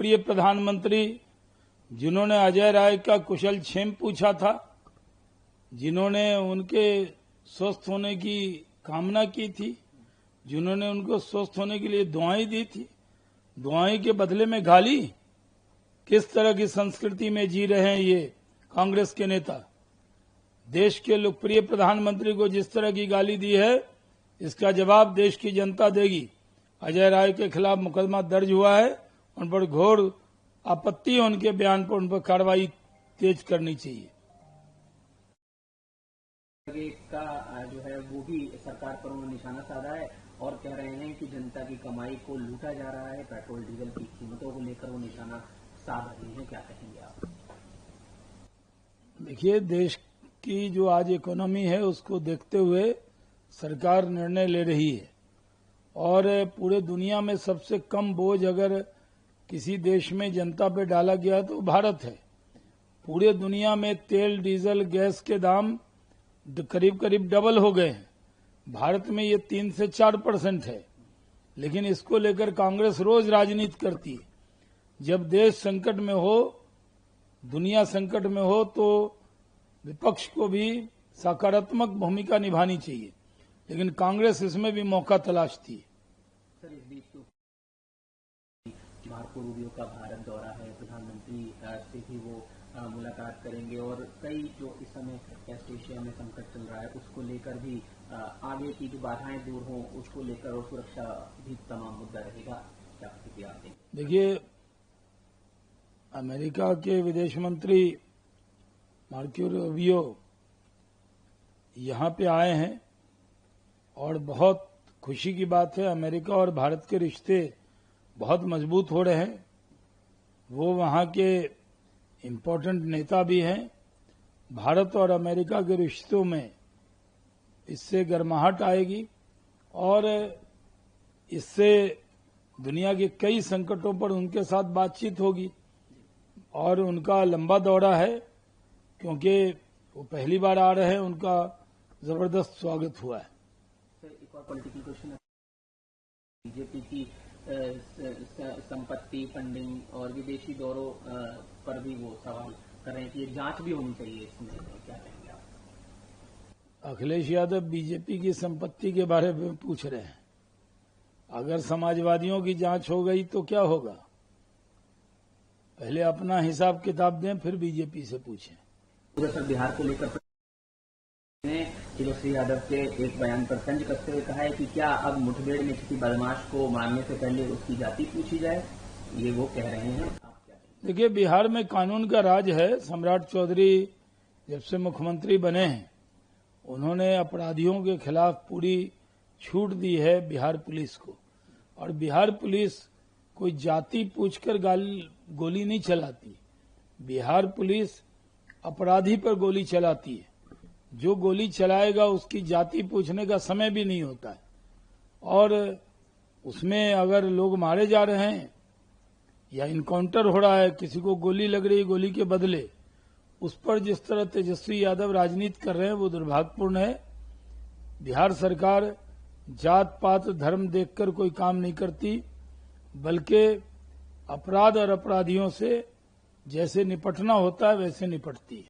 लोकप्रिय प्रधानमंत्री, जिन्होंने अजय राय का कुशल क्षेम पूछा था, जिन्होंने उनके स्वस्थ होने की कामना की थी, जिन्होंने उनको स्वस्थ होने के लिए दुआएं दी थी, दुआएं के बदले में गाली। किस तरह की संस्कृति में जी रहे हैं ये कांग्रेस के नेता। देश के लोकप्रिय प्रधानमंत्री को जिस तरह की गाली दी है, इसका जवाब देश की जनता देगी। अजय राय के खिलाफ मुकदमा दर्ज हुआ है, उन पर घोर आपत्ति है, उनके बयान पर उन पर कार्रवाई तेज करनी चाहिए। का जो है वो भी सरकार पर उन्होंने निशाना साधा है और कह रहे हैं कि जनता की कमाई को लूटा जा रहा है। पेट्रोल डीजल की कीमतों को लेकर वो निशाना साध रहे हैं, क्या कहेंगे आप? देखिए, देश की जो आज इकोनॉमी है उसको देखते हुए सरकार निर्णय ले रही है और पूरे दुनिया में सबसे कम बोझ अगर किसी देश में जनता पे डाला गया तो भारत है। पूरे दुनिया में तेल, डीजल, गैस के दाम करीब करीब डबल हो गए हैं। भारत में ये 3 से 4% है, लेकिन इसको लेकर कांग्रेस रोज राजनीति करती है। जब देश संकट में हो, दुनिया संकट में हो, तो विपक्ष को भी सकारात्मक भूमिका निभानी चाहिए, लेकिन कांग्रेस इसमें भी मौका तलाशती है। सर, इस बीच तो मार्को रूबियो का भारत दौरा है, प्रधानमंत्री से भी वो मुलाकात करेंगे और कई जो इस समय वेस्ट एशिया में संकट चल रहा है उसको लेकर भी आगे की जो बाधाएं दूर हों उसको लेकर और सुरक्षा भी तमाम मुद्दा रहेगा। क्या प्रतिक्रिया आप देंगे? देखिए, अमेरिका के विदेश मंत्री मार्को रूबियो यहाँ पे आए हैं और बहुत खुशी की बात है। अमेरिका और भारत के रिश्ते बहुत मजबूत हो रहे हैं। वो वहाँ के इम्पोर्टेंट नेता भी हैं। भारत और अमेरिका के रिश्तों में इससे गर्माहट आएगी और इससे दुनिया के कई संकटों पर उनके साथ बातचीत होगी। और उनका लंबा दौरा है, क्योंकि वो पहली बार आ रहे हैं, उनका जबरदस्त स्वागत हुआ है। सर, एक और पॉलिटिकल क्वेश्चन है। बीजेपी की संपत्ति, फंडिंग और विदेशी दौरों पर भी वो सवाल कर रहे हैं कि ये जांच भी होनी चाहिए इसमें, क्या कहेंगे आप? अखिलेश यादव बीजेपी की संपत्ति के बारे में पूछ रहे हैं। अगर समाजवादियों की जांच हो गई तो क्या होगा? पहले अपना हिसाब किताब दें, फिर बीजेपी से पूछें। सर, बिहार को लेकर तेजस्वी यादव के एक बयान पर तंज कसते हुए कहा है कि क्या अब मुठभेड़ में किसी बदमाश को मारने से पहले उसकी जाति पूछी जाए, ये वो कह रहे हैं। आप क्या कहेंगे? देखिए, बिहार में कानून का राज है। सम्राट चौधरी जब से मुख्यमंत्री बने हैं, उन्होंने अपराधियों के खिलाफ पूरी छूट दी है बिहार पुलिस को। और बिहार पुलिस कोई जाति पूछकर गोली नहीं चलाती। बिहार पुलिस अपराधी पर गोली चलाती है। जो गोली चलाएगा उसकी जाति पूछने का समय भी नहीं होता है। और उसमें अगर लोग मारे जा रहे हैं या इनकाउंटर हो रहा है, किसी को गोली लग रही, गोली के बदले, उस पर जिस तरह तेजस्वी यादव राजनीति कर रहे हैं वो दुर्भाग्यपूर्ण है। बिहार सरकार जात पात धर्म देखकर कोई काम नहीं करती, बल्कि अपराध और अपराधियों से जैसे निपटना होता है वैसे निपटती है।